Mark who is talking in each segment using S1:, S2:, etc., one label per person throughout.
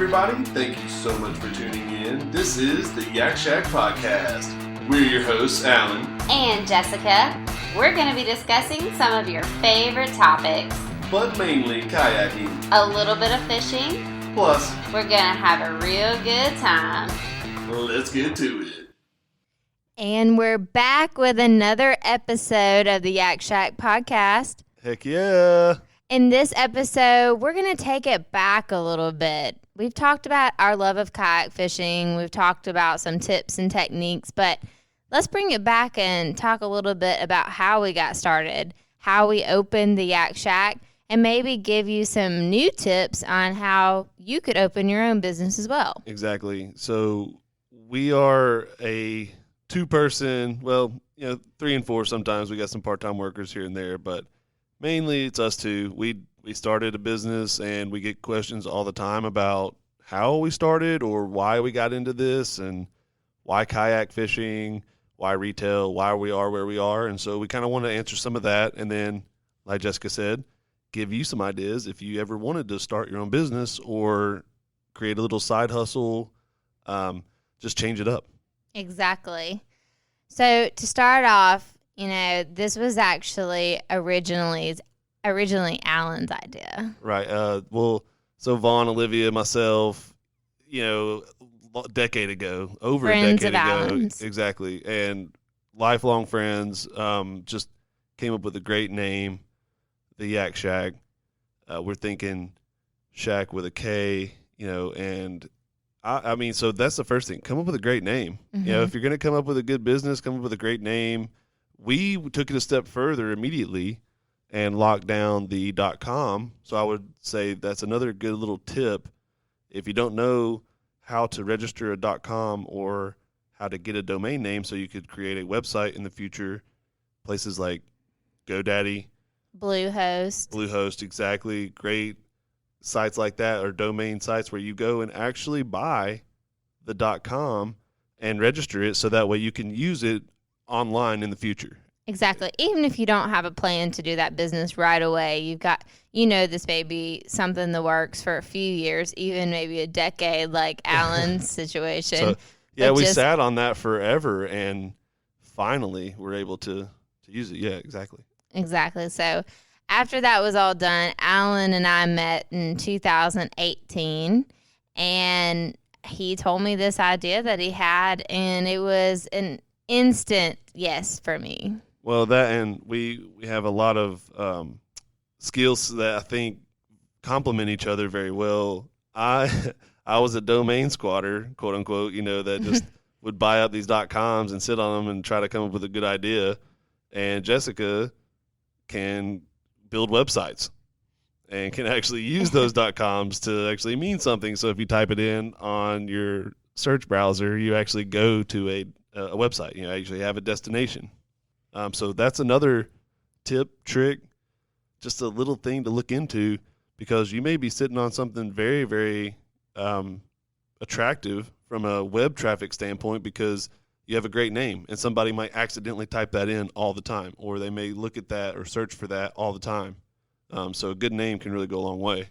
S1: everybody. Thank you so much for tuning in. This is the Yak Shak podcast. We're your hosts, Alan
S2: and Jessica. We're going to be discussing some of your favorite topics,
S1: but mainly kayaking,
S2: a little bit of fishing,
S1: plus
S2: we're going to have a real good time.
S1: Let's get to it.
S3: And we're back with another episode of the Yak Shak podcast.
S1: Heck yeah.
S3: In this episode, we're going to take it back a little bit. We've talked about our love of kayak fishing. We've talked about some tips and techniques, but let's bring it back and talk a little bit about how we got started, how we opened the Yak Shack, and maybe give you some new tips on how you could open your own business as well.
S4: Exactly. So we are a two-person, 3 and 4 sometimes. We got some part-time workers here and there, but mainly it's us two. We started a business, and we get questions all the time about how we started or why we got into this and why kayak fishing, why retail, why we are where we are. And so we kind of want to answer some of that. And then, like Jessica said, give you some ideas if you ever wanted to start your own business or create a little side hustle, just change it up. Exactly.
S3: So to start off, this was actually originally Alan's idea.
S4: Right. So Vaughn, Olivia, myself, a decade ago, over
S3: friends
S4: a decade
S3: of
S4: ago.
S3: Alan's.
S4: Exactly. And lifelong friends, just came up with a great name, the Yak Shack. We're thinking Shack with a K, and I mean, so that's the first thing. Come up with a great name.
S3: Mm-hmm.
S4: If you're going to come up with a good business, come up with a great name. We took it a step further immediately and locked down the .com. So I would say that's another good little tip. If you don't know how to register a .com or how to get a domain name so you could create a website in the future, places like GoDaddy,
S3: Bluehost,
S4: exactly. Great sites like that, or domain sites where you go and actually buy the .com and register it so that way you can use it online in the future.
S3: Exactly. Even if you don't have a plan to do that business right away, you've got, this may be something that works for a few years, even maybe a decade, like Alan's situation.
S4: So, we sat on that forever, and finally we're able to use it. Yeah, exactly.
S3: Exactly. So after that was all done, Alan and I met in 2018, and he told me this idea that he had, and it was an instant yes for me.
S4: Well, that, and we have a lot of skills that I think complement each other very well. I was a domain squatter, quote unquote, that just would buy up these .coms and sit on them and try to come up with a good idea. And Jessica can build websites and can actually use those .coms to actually mean something. So if you type it in on your search browser, you actually go to a website. You actually have a destination. So that's another tip, trick, just a little thing to look into, because you may be sitting on something very, very attractive from a web traffic standpoint because you have a great name, and somebody might accidentally type that in all the time, or they may look at that or search for that all the time. So a good name can really go a long way.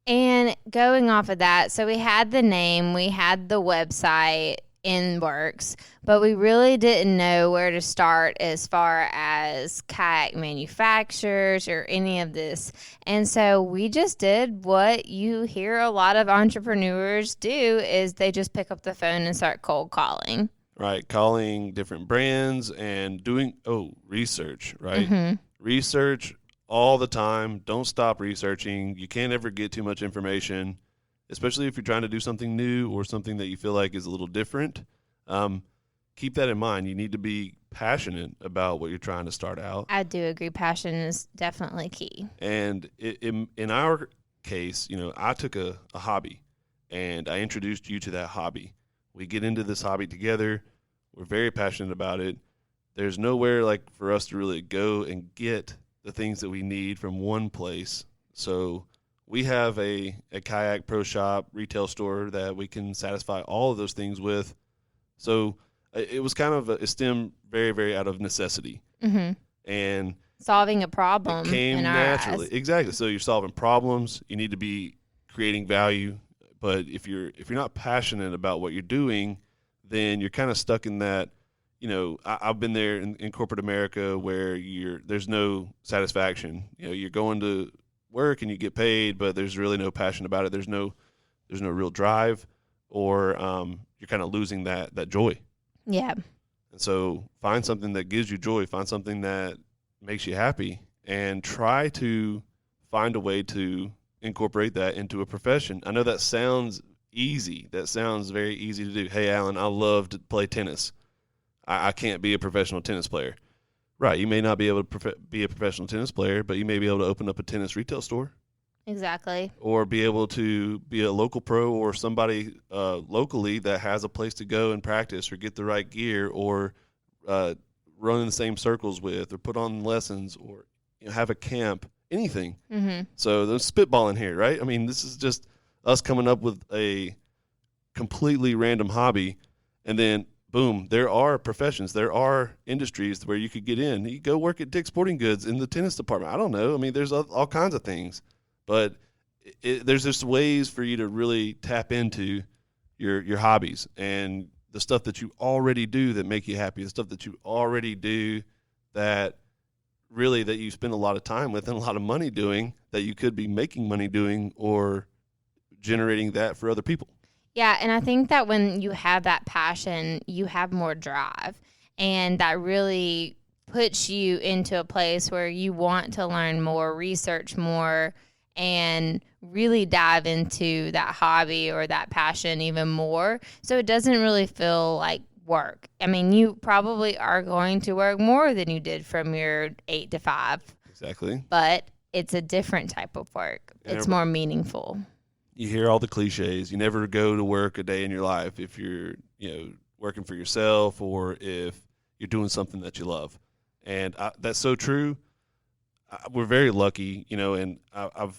S3: And going off of that, so we had the name, we had the website in works, but we really didn't know where to start as far as kayak manufacturers or any of this. And so we just did what you hear a lot of entrepreneurs do, is they just pick up the phone and start cold calling.
S4: Right, calling different brands and doing research, right?
S3: Mm-hmm.
S4: Research all the time. Don't stop researching. You can't ever get too much information, especially if you're trying to do something new or something that you feel like is a little different. Keep that in mind. You need to be passionate about what you're trying to start out.
S3: I do agree. Passion is definitely key.
S4: And in our case, I took a hobby, and I introduced you to that hobby. We get into this hobby together. We're very passionate about it. There's nowhere like for us to really go and get the things that we need from one place. So we have a kayak pro shop retail store that we can satisfy all of those things with. So it was kind of it stemmed very, very out of necessity.
S3: Mm-hmm.
S4: And
S3: solving a problem
S4: came
S3: in our
S4: naturally.
S3: eyes.
S4: Exactly. So you're solving problems. You need to be creating value, But if you're not passionate about what you're doing, then you're kind of stuck in that. I've been there in corporate America where there's no satisfaction. You're going to work and you get paid, but there's really no passion about it. There's no real drive, or you're kind of losing that joy.
S3: Yeah.
S4: And so find something that gives you joy, find something that makes you happy, and try to find a way to incorporate that into a profession. I know that sounds easy. That sounds very easy to do. Hey, Alan, I love to play tennis. I can't be a professional tennis player. Right. You may not be able to be a professional tennis player, but you may be able to open up a tennis retail store.
S3: Exactly.
S4: Or be able to be a local pro, or somebody locally that has a place to go and practice or get the right gear, or run in the same circles with, or put on lessons, or have a camp, anything.
S3: Mm-hmm.
S4: So there's spitballing here, right? I mean, this is just us coming up with a completely random hobby, and then boom, there are professions, there are industries where you could get in. You go work at Dick's Sporting Goods in the tennis department. I don't know. I mean, there's all kinds of things. But there's just ways for you to really tap into your hobbies and the stuff that you already do that make you happy, the stuff that you already do that you spend a lot of time with and a lot of money doing, that you could be making money doing or generating that for other people.
S3: Yeah, and I think that when you have that passion, you have more drive, and that really puts you into a place where you want to learn more, research more, and really dive into that hobby or that passion even more. So it doesn't really feel like work. I mean, you probably are going to work more than you did from your 8 to 5.
S4: Exactly.
S3: But it's a different type of work. It's more meaningful.
S4: You hear all the cliches. You never go to work a day in your life if you're, working for yourself, or if you're doing something that you love. And that's so true. We're very lucky, and I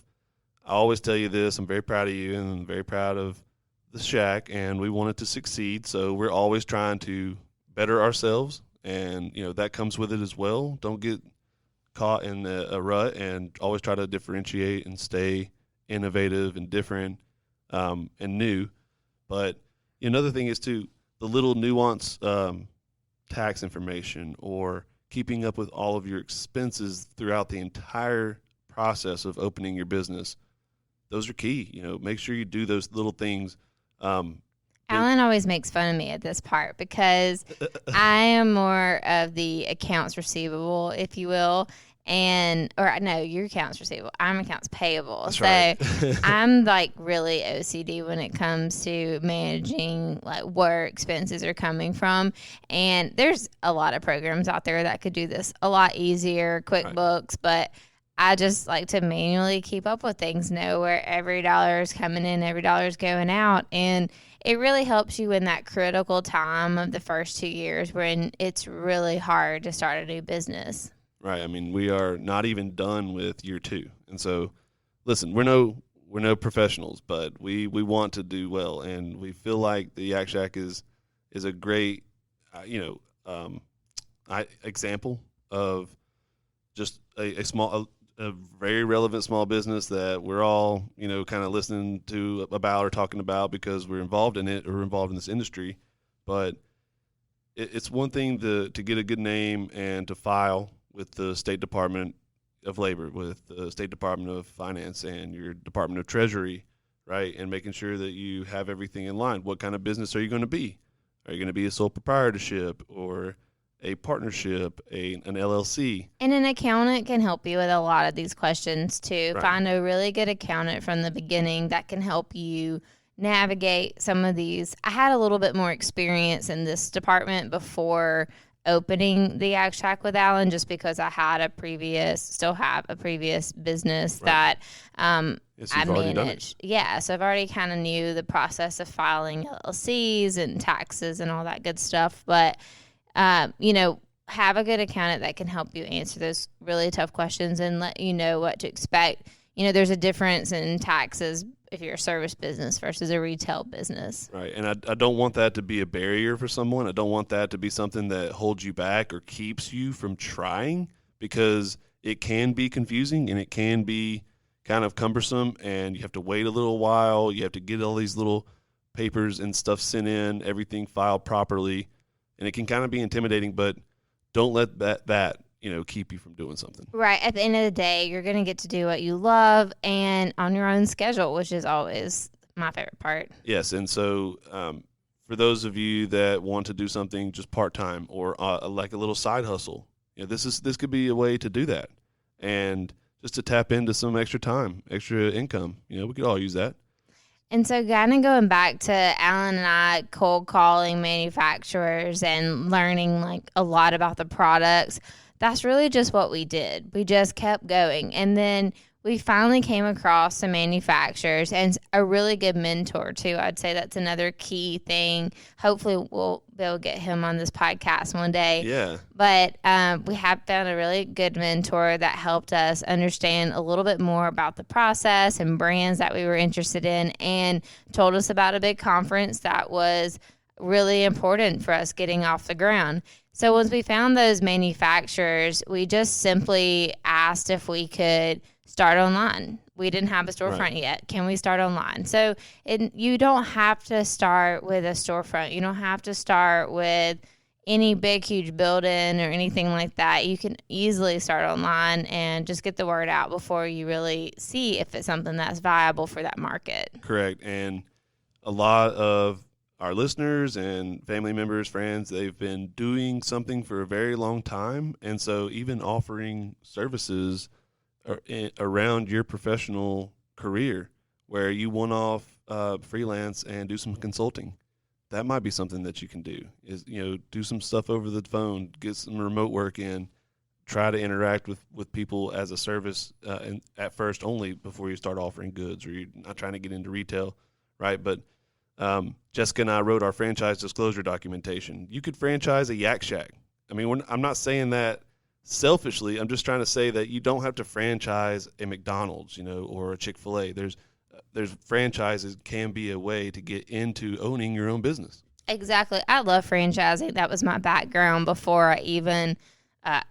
S4: always tell you this, I'm very proud of you, and I'm very proud of the Shack, and we want it to succeed. So we're always trying to better ourselves, and, that comes with it as well. Don't get caught in a rut, and always try to differentiate and stay innovative and different and new. But another thing is, too, the little nuance tax information, or keeping up with all of your expenses throughout the entire process of opening your business. Those are key. Make sure you do those little things.
S3: Alan always makes fun of me at this part because I am more of the accounts receivable, if you will. Your accounts receivable. I'm accounts payable.
S4: That's
S3: so
S4: right.
S3: I'm like really OCD when it comes to managing like where expenses are coming from. And there's a lot of programs out there that could do this a lot easier, QuickBooks, but I just like to manually keep up with things, know where every dollar is coming in, every dollar is going out. And it really helps you in that critical time of the first 2 years when it's really hard to start a new business.
S4: Right. I mean, we are not even done with year 2. And so, listen, we're no professionals, but we want to do well. And we feel like the Yak Shack is a great, example of just a very relevant small business that we're all, kind of listening to about or talking about because we're involved in it or involved in this industry. But it's one thing to get a good name and to file with the State Department of Labor, with the State Department of Finance and your Department of Treasury, right? And making sure that you have everything in line. What kind of business are you going to be? Are you going to be a sole proprietorship or a partnership, an LLC?
S3: And an accountant can help you with a lot of these questions too.
S4: Right.
S3: Find a really good accountant from the beginning that can help you navigate some of these. I had a little bit more experience in this department before opening the Yak Shack with Alan, just because I had still have a previous business that
S4: Yes,
S3: I
S4: you've already done it.
S3: managed. Yeah, so I've already kind of knew the process of filing LLCs and taxes and all that good stuff. But have a good accountant that can help you answer those really tough questions and let you know what to expect. There's a difference in taxes if you're a service business versus a retail business.
S4: Right. And I don't want that to be a barrier for someone. I don't want that to be something that holds you back or keeps you from trying, because it can be confusing and it can be, kind of cumbersome, and you have to wait a little while. You have to get all these little papers and stuff sent in, everything filed properly, and it can kind of be intimidating, but don't let that keep you from doing something.
S3: Right. At the end of the day, you're going to get to do what you love and on your own schedule, which is always my favorite part.
S4: Yes, and so for those of you that want to do something just part-time or like a little side hustle, this could be a way to do that, and just to tap into some extra time, extra income. We could all use that.
S3: And so kind of going back to Alan and I cold calling manufacturers and learning like a lot about the products, that's really just what we did. We just kept going. And then we finally came across some manufacturers and a really good mentor too. I'd say that's another key thing. Hopefully we'll be able to get him on this podcast one day.
S4: Yeah.
S3: But we have found a really good mentor that helped us understand a little bit more about the process and brands that we were interested in, and told us about a big conference that was really important for us getting off the ground. So once we found those manufacturers, we just simply asked if we could start online. We didn't have a storefront yet. Can we start online? So you don't have to start with a storefront. You don't have to start with any big, huge building or anything like that. You can easily start online and just get the word out before you really see if it's something that's viable for that market.
S4: Correct. And a lot of our listeners and family members, friends, they've been doing something for a very long time. And so even offering services around your professional career where you one-off freelance and do some consulting, that might be something that you can do. Is do some stuff over the phone, get some remote work in, try to interact with people as a service and at first only before you start offering goods, or you're not trying to get into retail, right? But Jessica and I wrote our franchise disclosure documentation. You could franchise a Yak Shack. I mean, I'm not saying that selfishly. I'm just trying to say that you don't have to franchise a McDonald's, or a Chick-fil-A. There's franchises can be a way to get into owning your own business.
S3: Exactly. I love franchising. That was my background before I even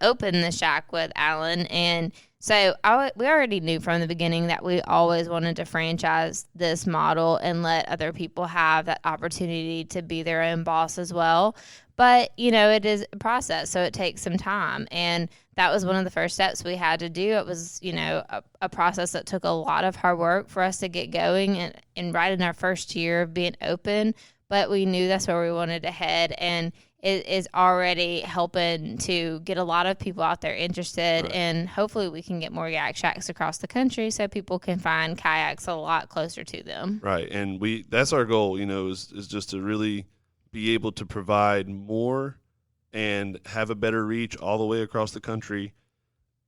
S3: opened the Shack with Alan. And so we already knew from the beginning that we always wanted to franchise this model and let other people have that opportunity to be their own boss as well. But, it is a process, so it takes some time. And that was one of the first steps we had to do. It was, a process that took a lot of hard work for us to get going and right in our first year of being open. But we knew that's where we wanted to head. And it is already helping to get a lot of people out there interested. Right. And hopefully we can get more Yak Shacks across the country so people can find kayaks a lot closer to them.
S4: Right. And that's our goal, is just to really be able to provide more and have a better reach all the way across the country.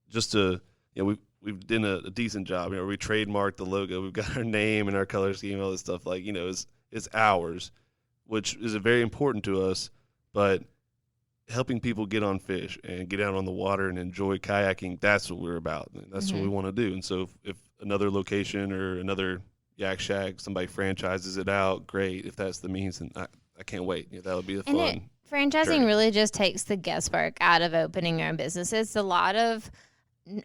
S4: Just to, we've done a decent job. We trademarked the logo. We've got our name and our color scheme, all this stuff. Like, it's ours, which is very important to us. But helping people get on fish and get out on the water and enjoy kayaking, that's what we're about. That's what we want to do. And so if another location or another Yak Shack, somebody franchises it out, great. If that's the means, then I can't wait. That would be fun.
S3: Franchising
S4: journey.
S3: Really just takes the guesswork out of opening your own business. It's a lot of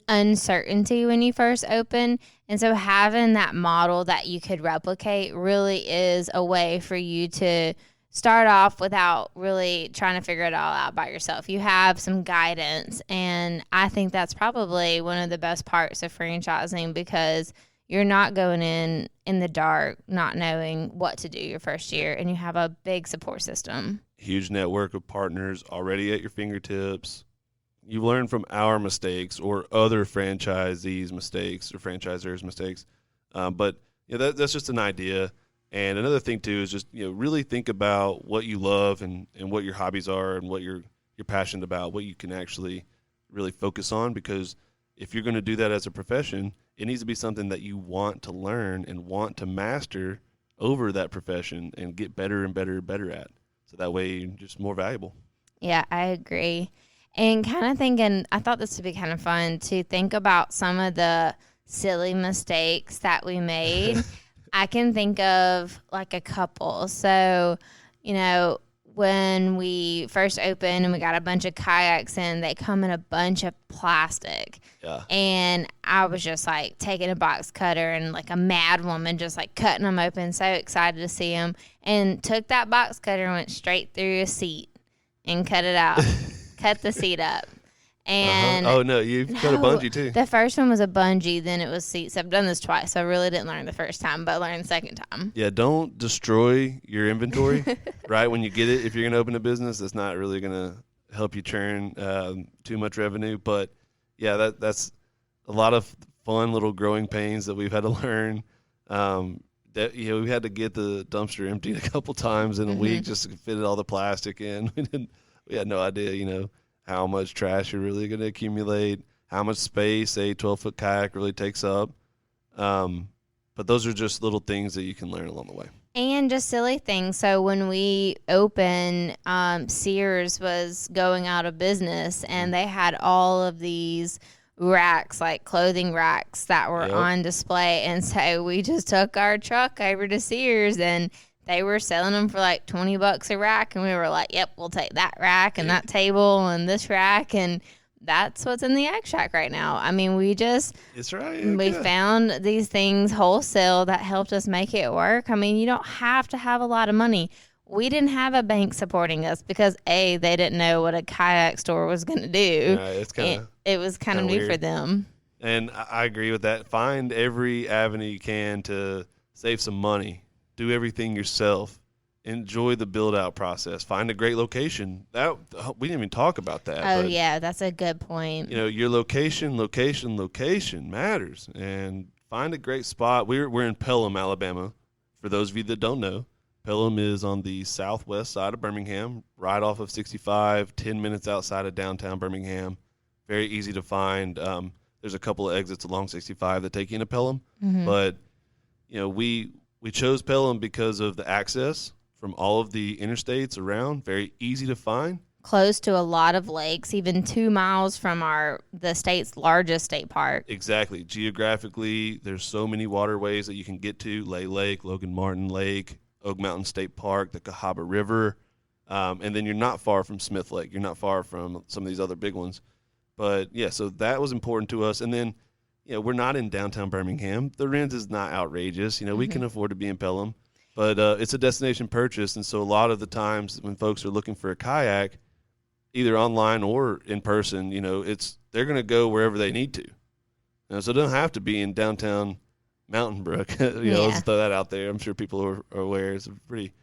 S3: uncertainty when you first open. And so having that model that you could replicate really is a way for you to start off without really trying to figure it all out by yourself. You have some guidance. And I think that's probably one of the best parts of franchising, because you're not going in the dark, not knowing what to do your first year, and you have a big support system.
S4: Huge network of partners already at your fingertips. You learn from our mistakes or other franchisees' mistakes or franchisors' mistakes. But that's just an idea. And another thing, too, is just really think about what you love and what your hobbies are and what you're passionate about, what you can actually really focus on. Because if you're going to do that as a profession, it needs to be something that you want to learn and want to master over that profession and get better and better and better at. So that way you're just more valuable.
S3: Yeah, I agree. And kind of thinking, I thought this would be kind of fun to think about some of the silly mistakes that we made. I can think of like a couple. So, when we first opened and we got a bunch of kayaks in, they come in a bunch of plastic.
S4: Yeah.
S3: And I was just like taking a box cutter and like a mad woman, just like cutting them open, so excited to see them, and took that box cutter and went straight through a seat and cut it out, cut the seat up. And
S4: Oh no, you cut a bungee too.
S3: The first one was a bungee, then it was seats. I've done this twice, so I really didn't learn the first time, but I learned the second time.
S4: Yeah, don't destroy your inventory right when you get it. If you're going to open a business, that's not really going to help you churn too much revenue. But yeah, that's a lot of fun little growing pains that we've had to learn. We had to get the dumpster emptied a couple times in a week just to fit all the plastic in. We had no idea, how much trash you're really going to accumulate, how much space a 12-foot kayak really takes up. But those are just little things that you can learn along the way.
S3: And just silly things. So when we opened, Sears was going out of business, and they had all of these racks, like clothing racks that were on display. And so we just took our truck over to Sears, and they were selling them for like $20 a rack. And we were like, yep, we'll take that rack and that table and this rack. And that's what's in the Yak Shack right now. I mean,
S4: It's right.
S3: we found these things wholesale that helped us make it work. I mean, you don't have to have a lot of money. We didn't have a bank supporting us because they didn't know what a kayak store was going to do. It was kind of new
S4: weird
S3: for them.
S4: And I agree with that. Find every avenue you can to save some money. Do everything yourself. Enjoy the build-out process. Find a great location. We didn't even talk about that.
S3: Oh, yeah, that's a good point.
S4: Your location matters. And find a great spot. We're in Pelham, Alabama. For those of you that don't know, Pelham is on the southwest side of Birmingham, right off of 65, 10 minutes outside of downtown Birmingham. Very easy to find. There's a couple of exits along 65 that take you into Pelham. But, we chose Pelham because of the access from all of the interstates around. Very easy to find.
S3: Close to a lot of lakes, even 2 miles from the state's largest state park.
S4: Exactly. Geographically, there's so many waterways that you can get to. Lay Lake, Logan Martin Lake, Oak Mountain State Park, the Cahaba River. And then you're not far from Smith Lake. You're not far from some of these other big ones. But, yeah, so that was important to us. And then, we're not in downtown Birmingham. The rent is not outrageous. We can afford to be in Pelham. But it's a destination purchase, and so a lot of the times when folks are looking for a kayak, either online or in person, they're going to go wherever they need to. So it doesn't have to be in downtown Mountain Brook. Let's throw that out there. I'm sure people are aware. It's a pretty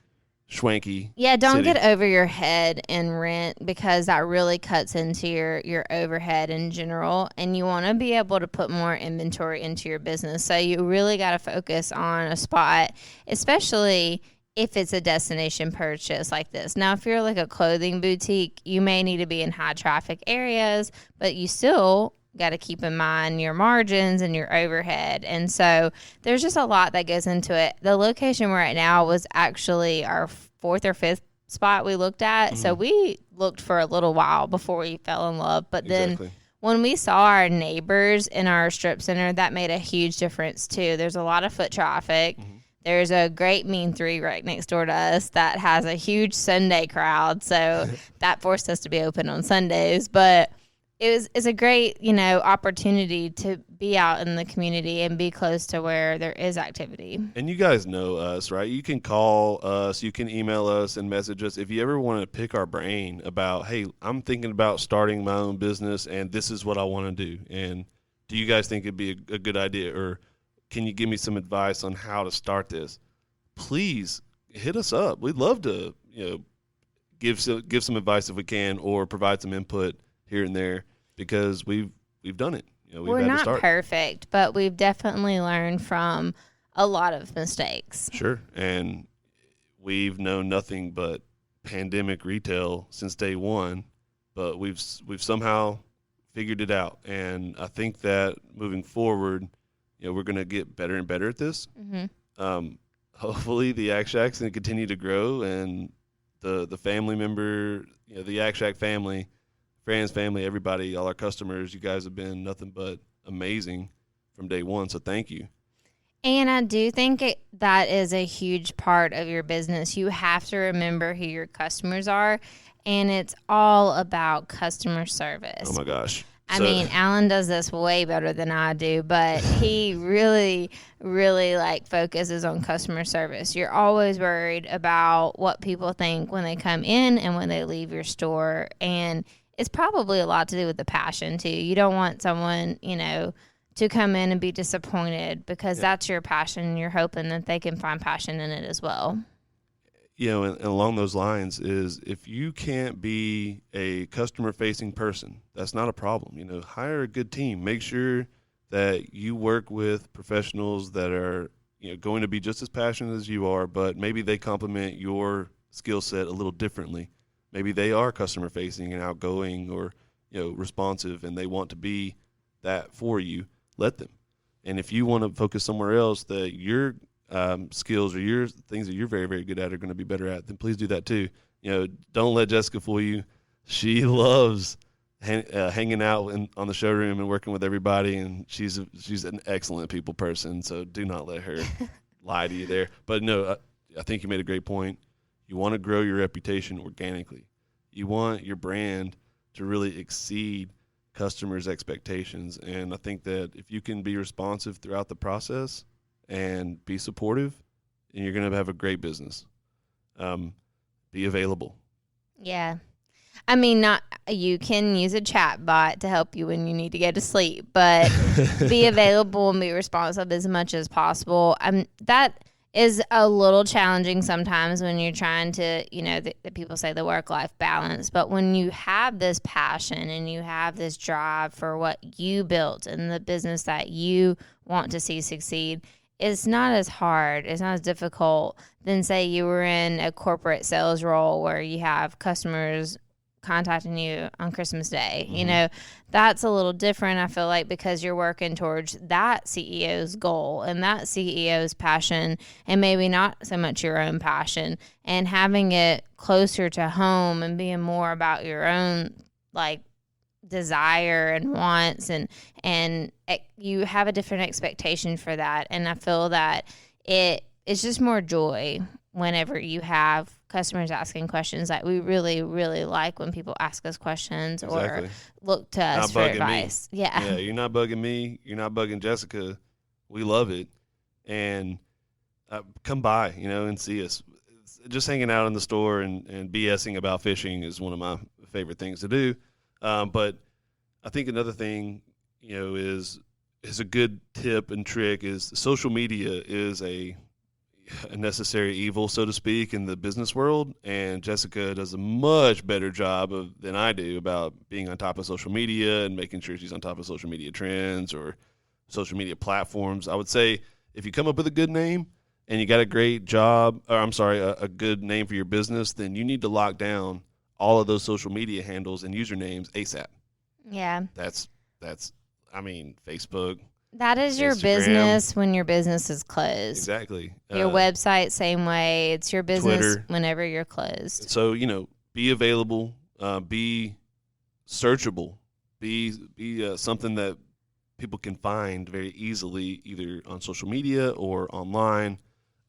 S4: schwanky
S3: don't
S4: city.
S3: get over your head in rent, because that really cuts into your overhead in general, and you want to be able to put more inventory into your business. So you really got to focus on a spot, especially if it's a destination purchase like this. Now, if you're like a clothing boutique, you may need to be in high traffic areas, but you still got to keep in mind your margins and your overhead. And so there's just a lot that goes into it. The location we're at now was actually our 4th or 5th spot we looked at. So we looked for a little while before we fell in love. But then when we saw our neighbors in our strip center, that made a huge difference too. There's a lot of foot traffic. There's a great Mean 3 right next door to us that has a huge Sunday crowd. So that forced us to be open on Sundays. But it's a great, opportunity to be out in the community and be close to where there is activity.
S4: And you guys know us, right? You can call us, you can email us and message us. If you ever want to pick our brain about, hey, I'm thinking about starting my own business and this is what I want to do. And do you guys think it'd be a good idea? Or can you give me some advice on how to start this? Please hit us up. We'd love to, give some advice if we can, or provide some input here and there, because we've done it.
S3: We're not perfect, but we've definitely learned from a lot of mistakes.
S4: Sure. And we've known nothing but pandemic retail since day one, but we've somehow figured it out. And I think that moving forward, we're going to get better and better at this. Hopefully the Yak Shack's going to continue to grow, and the family member, the Yak Shack family, friends, family, everybody, all our customers, you guys have been nothing but amazing from day one. So thank you.
S3: And I do think that is a huge part of your business. You have to remember who your customers are, and it's all about customer service.
S4: Oh my gosh.
S3: I mean, Alan does this way better than I do, but he really, really like focuses on customer service. You're always worried about what people think when they come in and when they leave your store. And it's probably a lot to do with the passion too. You don't want someone, to come in and be disappointed because that's your passion. And you're hoping that they can find passion in it as well.
S4: And along those lines is if you can't be a customer-facing person, that's not a problem. Hire a good team. Make sure that you work with professionals that are going to be just as passionate as you are, but maybe they complement your skill set a little differently. Maybe they are customer-facing and outgoing or responsive, and they want to be that for you. Let them. And if you want to focus somewhere else that you're skills or your things that you're very, very good at are going to be better at, then please do that too. Don't let Jessica fool you. She loves hanging out on the showroom and working with everybody, and she's an excellent people person. So do not let her lie to you there. But no, I think you made a great point. You want to grow your reputation organically. You want your brand to really exceed customers' expectations, and I think that if you can be responsive throughout the process and be supportive, and you're going to have a great business. Be available.
S3: Yeah. I mean, you can use a chat bot to help you when you need to go to sleep, but be available and be responsive as much as possible. That is a little challenging sometimes when you're trying to, the people say the work-life balance, but when you have this passion and you have this drive for what you built and the business that you want to see succeed, it's not as hard, it's not as difficult than, say, you were in a corporate sales role where you have customers contacting you on Christmas Day.
S4: Mm-hmm.
S3: That's a little different, I feel like, because you're working towards that CEO's goal and that CEO's passion, and maybe not so much your own passion, and having it closer to home and being more about your own, desire and wants, and you have a different expectation for that. And I feel that it's just more joy whenever you have customers asking questions. Like, we really, really like when people ask us questions or look to us for advice.
S4: Me. Yeah, you're not bugging me. You're not bugging Jessica. We love it. And come by, and see us. Just hanging out in the store and BSing about fishing is one of my favorite things to do. But I think another thing, is a good tip and trick is social media is a necessary evil, so to speak, in the business world. And Jessica does a much better job than I do about being on top of social media and making sure she's on top of social media trends or social media platforms. I would say if you come up with a good name and you got a great job, a good name for your business, then you need to lock down all of those social media handles and usernames ASAP.
S3: Yeah.
S4: That's Facebook.
S3: That is your
S4: Instagram.
S3: Business when your business is closed.
S4: Exactly.
S3: Your website, same way. It's your business
S4: Twitter.
S3: Whenever you're closed.
S4: So, be available, be searchable, be something that people can find very easily, either on social media or online.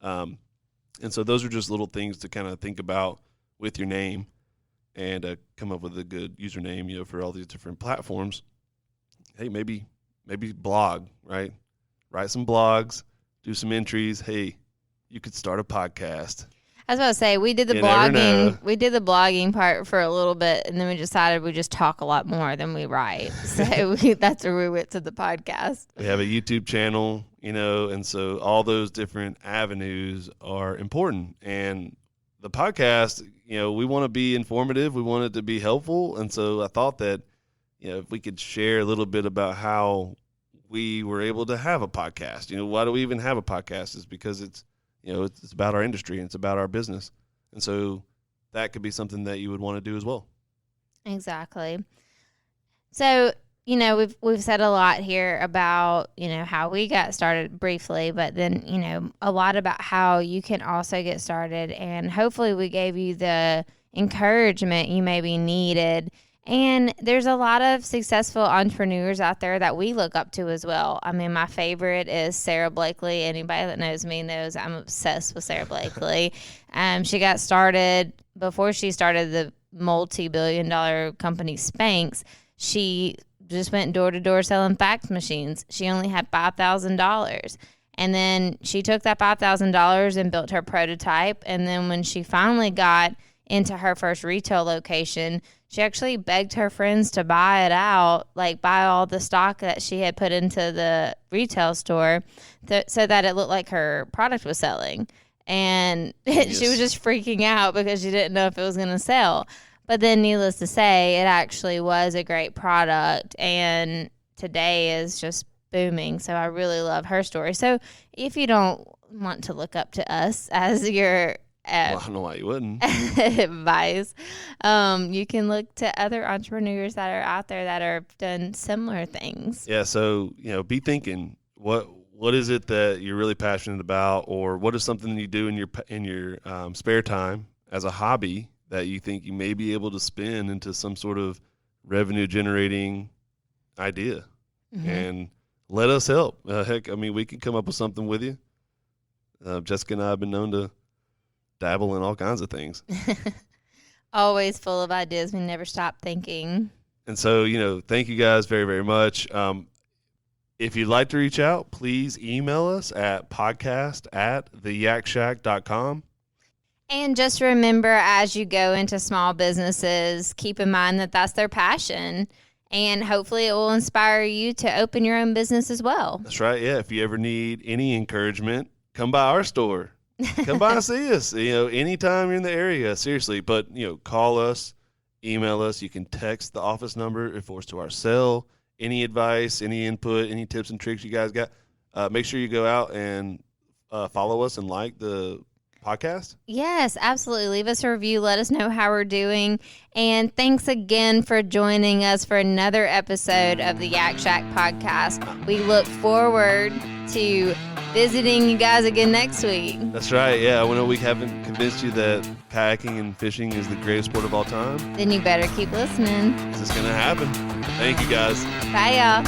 S4: And so those are just little things to kind of think about with your name and come up with a good username, for all these different platforms. Hey, maybe blog, right? Write some blogs, do some entries. Hey, you could start a podcast.
S3: I was about to say, we did the blogging. We did the blogging part for a little bit, and then we decided we just talk a lot more than we write. So that's where we went to the podcast.
S4: We have a YouTube channel, and so all those different avenues are important. And the podcast, we want to be informative. We want it to be helpful. And so I thought that, if we could share a little bit about how we were able to have a podcast. Why do we even have a podcast? Is because it's about our industry and it's about our business. And so that could be something that you would want to do as well.
S3: Exactly. So, we've said a lot here about, how we got started briefly, but then, a lot about how you can also get started. And hopefully we gave you the encouragement you maybe needed. And there's a lot of successful entrepreneurs out there that we look up to as well. I mean, my favorite is Sarah Blakely. Anybody that knows me knows I'm obsessed with Sarah Blakely. She got started before she started the multi-billion-dollar company Spanx. She just went door to door selling fax machines. She only had $5,000. And then she took that $5,000 and built her prototype. And then when she finally got into her first retail location, she actually begged her friends to buy it out, like buy all the stock that she had put into the retail store so that it looked like her product was selling. And she was just freaking out because she didn't know if it was going to sell. But then needless to say, it actually was a great product, and today is just booming. So I really love her story. So if you don't want to look up to us as your
S4: Well, I don't know why you wouldn't.
S3: advice, you can look to other entrepreneurs that are out there that are done similar things.
S4: Yeah, so be thinking what is it that you're really passionate about, or what is something you do in your spare time as a hobby that you think you may be able to spin into some sort of revenue generating idea, and let us help. Heck, I mean, we can come up with something with you. Jessica and I have been known to dabble in all kinds of things.
S3: Always full of ideas. We never stop thinking.
S4: And so, thank you guys very, very much. If you'd like to reach out, please email us at podcast@theyakshack.com.
S3: And just remember, as you go into small businesses, keep in mind that that's their passion. And hopefully it will inspire you to open your own business as well.
S4: That's right. Yeah. If you ever need any encouragement, come by our store. Come by and see us, anytime you're in the area, seriously. But, call us, email us. You can text the office number if it's to our cell. Any advice, any input, any tips and tricks you guys got, make sure you go out and follow us and like the podcast.
S3: Yes, absolutely. Leave us a review. Let us know how we're doing. And thanks again for joining us for another episode of the Yak Shack podcast. We look forward to visiting you guys again next week.
S4: That's right. Yeah, I know we haven't convinced you that kayaking and fishing is the greatest sport of all time.
S3: Then you better keep listening.
S4: This is going to happen. Thank you, guys.
S3: Bye, y'all.